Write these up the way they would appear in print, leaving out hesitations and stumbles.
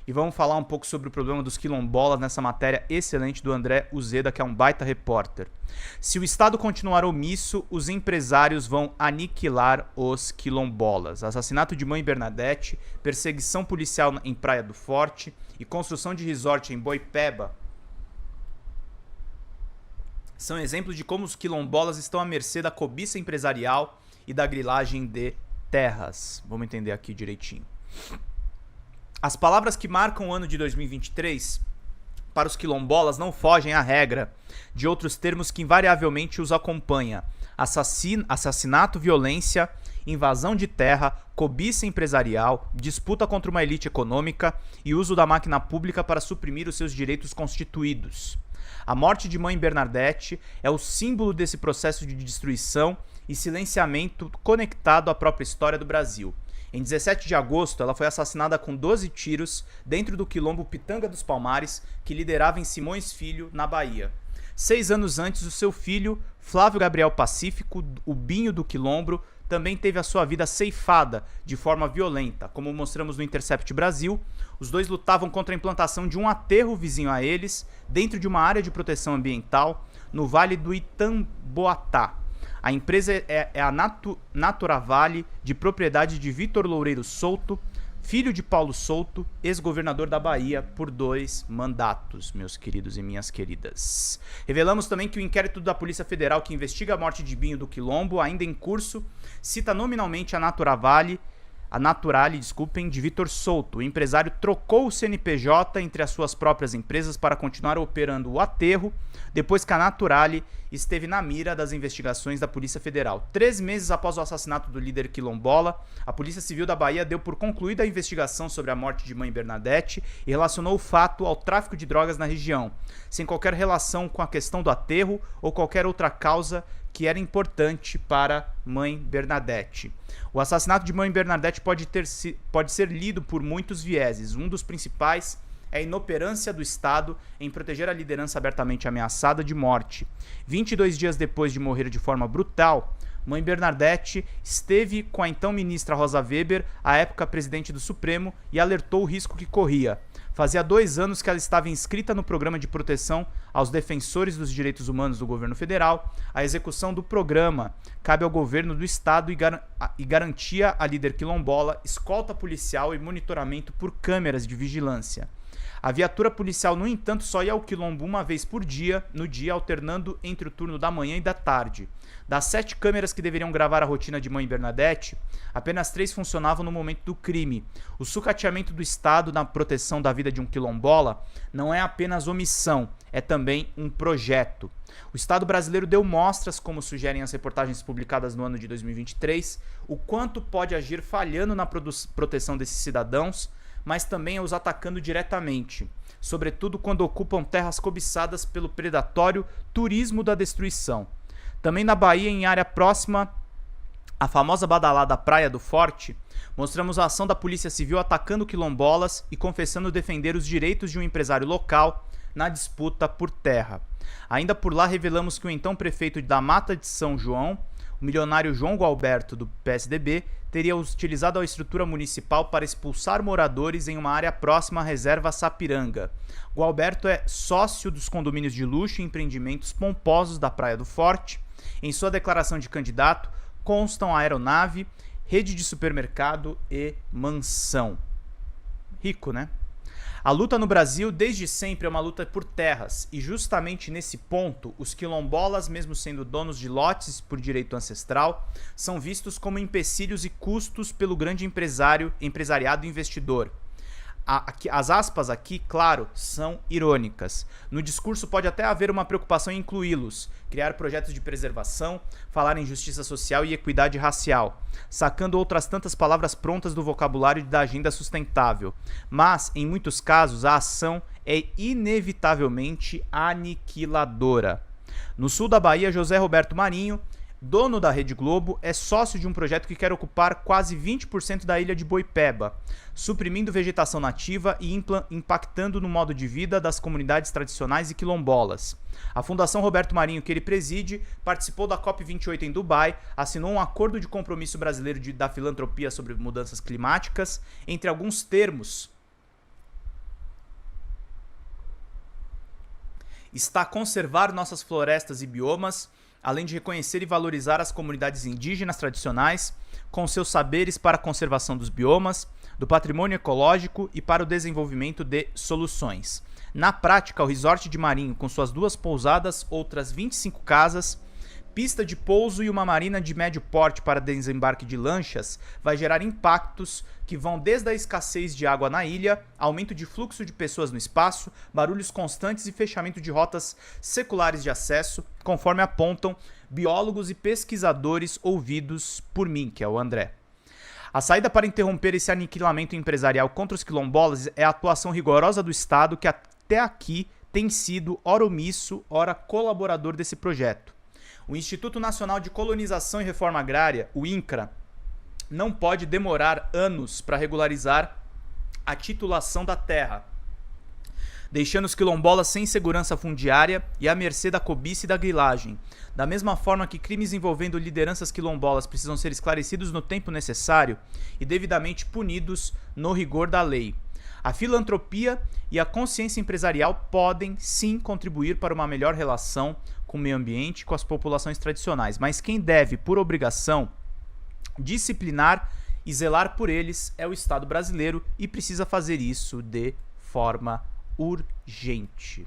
e vamos falar um pouco sobre o problema dos quilombolas nessa matéria excelente do André Uzeda, que é um baita repórter. Se o Estado continuar omisso, os empresários vão aniquilar os quilombolas. Assassinato de mãe Bernadette, perseguição policial em Praia do Forte e construção de resort em Boipeba são exemplos de como os quilombolas estão à mercê da cobiça empresarial e da grilagem de terras. Vamos entender aqui direitinho. As palavras que marcam o ano de 2023 para os quilombolas não fogem à regra de outros termos que invariavelmente os acompanha: assassinato, violência, invasão de terra, cobiça empresarial, disputa contra uma elite econômica e uso da máquina pública para suprimir os seus direitos constituídos. A morte de mãe Bernadette é o símbolo desse processo de destruição e silenciamento conectado à própria história do Brasil. Em 17 de agosto, ela foi assassinada com 12 tiros dentro do quilombo Pitanga dos Palmares, que liderava em Simões Filho, na Bahia. 6 anos antes, o seu filho, Flávio Gabriel Pacífico, o Binho do Quilombo, também teve a sua vida ceifada de forma violenta. Como mostramos no Intercept Brasil, os dois lutavam contra a implantação de um aterro vizinho a eles, dentro de uma área de proteção ambiental, no Vale do Itamboatá. A empresa é a Naturavale, de propriedade de Vitor Loureiro Souto, filho de Paulo Souto, ex-governador da Bahia, por 2 mandatos, meus queridos e minhas queridas. Revelamos também que o inquérito da Polícia Federal que investiga a morte de Binho do Quilombo, ainda em curso, cita nominalmente a Naturale, de Vitor Souto. O empresário trocou o CNPJ entre as suas próprias empresas para continuar operando o aterro, depois que a Naturale esteve na mira das investigações da Polícia Federal. 3 meses após o assassinato do líder quilombola, a Polícia Civil da Bahia deu por concluída a investigação sobre a morte de mãe Bernadette e relacionou o fato ao tráfico de drogas na região, sem qualquer relação com a questão do aterro ou qualquer outra causa que era importante para mãe Bernadette. O assassinato de mãe Bernadette pode ser lido por muitos vieses. Um dos principais é a inoperância do Estado em proteger a liderança abertamente ameaçada de morte. 22 dias depois de morrer de forma brutal, mãe Bernadette esteve com a então ministra Rosa Weber, à época presidente do Supremo, e alertou o risco que corria. Fazia 2 anos que ela estava inscrita no programa de proteção aos defensores dos direitos humanos do governo federal. A execução do programa cabe ao governo do estado e garantia a líder quilombola escolta policial e monitoramento por câmeras de vigilância. A viatura policial, no entanto, só ia ao quilombo uma vez por dia, no dia alternando entre o turno da manhã e da tarde. Das 7 câmeras que deveriam gravar a rotina de mãe Bernadette, apenas 3 funcionavam no momento do crime. O sucateamento do Estado na proteção da vida de um quilombola não é apenas omissão, é também um projeto. O Estado brasileiro deu mostras, como sugerem as reportagens publicadas no ano de 2023, o quanto pode agir falhando na proteção desses cidadãos, mas também os atacando diretamente, sobretudo quando ocupam terras cobiçadas pelo predatório turismo da destruição. Também na Bahia, em área próxima à famosa badalada Praia do Forte, mostramos a ação da Polícia Civil atacando quilombolas e confessando defender os direitos de um empresário local na disputa por terra. Ainda por lá, revelamos que o então prefeito da Mata de São João, o milionário João Gualberto, do PSDB, teria utilizado a estrutura municipal para expulsar moradores em uma área próxima à reserva Sapiranga. Gualberto é sócio dos condomínios de luxo e empreendimentos pomposos da Praia do Forte. Em sua declaração de candidato, constam a aeronave, rede de supermercado e mansão. Rico, né? A luta no Brasil desde sempre é uma luta por terras, e justamente nesse ponto, os quilombolas, mesmo sendo donos de lotes por direito ancestral, são vistos como empecilhos e custos pelo grande empresariado investidor. As aspas aqui, claro, são irônicas. No discurso pode até haver uma preocupação em incluí-los, criar projetos de preservação, falar em justiça social e equidade racial, sacando outras tantas palavras prontas do vocabulário da agenda sustentável. Mas, em muitos casos, a ação é inevitavelmente aniquiladora. No sul da Bahia, José Roberto Marinho, dono da Rede Globo, é sócio de um projeto que quer ocupar quase 20% da ilha de Boipeba, suprimindo vegetação nativa e impactando no modo de vida das comunidades tradicionais e quilombolas. A Fundação Roberto Marinho, que ele preside, participou da COP28 em Dubai, assinou um acordo de compromisso brasileiro da filantropia sobre mudanças climáticas, entre alguns termos está conservar nossas florestas e biomas, além de reconhecer e valorizar as comunidades indígenas tradicionais, com seus saberes para a conservação dos biomas, do patrimônio ecológico e para o desenvolvimento de soluções. Na prática, o resort de Marinho, com suas 2 pousadas, outras 25 casas, pista de pouso e uma marina de médio porte para desembarque de lanchas, vai gerar impactos que vão desde a escassez de água na ilha, aumento de fluxo de pessoas no espaço, barulhos constantes e fechamento de rotas seculares de acesso, conforme apontam biólogos e pesquisadores ouvidos por mim, que é o André. A saída para interromper esse aniquilamento empresarial contra os quilombolas é a atuação rigorosa do Estado, que até aqui tem sido ora omisso, ora colaborador desse projeto. O Instituto Nacional de Colonização e Reforma Agrária, o INCRA, não pode demorar anos para regularizar a titulação da terra, deixando os quilombolas sem segurança fundiária e à mercê da cobiça e da grilagem. Da mesma forma que crimes envolvendo lideranças quilombolas precisam ser esclarecidos no tempo necessário e devidamente punidos no rigor da lei. A filantropia e a consciência empresarial podem, sim, contribuir para uma melhor relação com o meio ambiente e com as populações tradicionais, mas quem deve, por obrigação, disciplinar e zelar por eles é o Estado brasileiro e precisa fazer isso de forma urgente.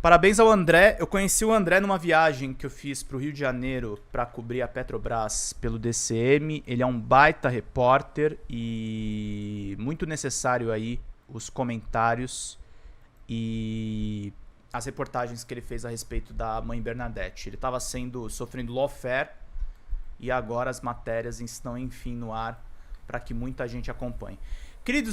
Parabéns ao André. Eu conheci o André numa viagem que eu fiz para o Rio de Janeiro para cobrir a Petrobras pelo DCM. Ele é um baita repórter e muito necessário aí os comentários e as reportagens que ele fez a respeito da mãe Bernadette. Ele estava sofrendo lawfare e agora as matérias estão enfim no ar para que muita gente acompanhe. Queridos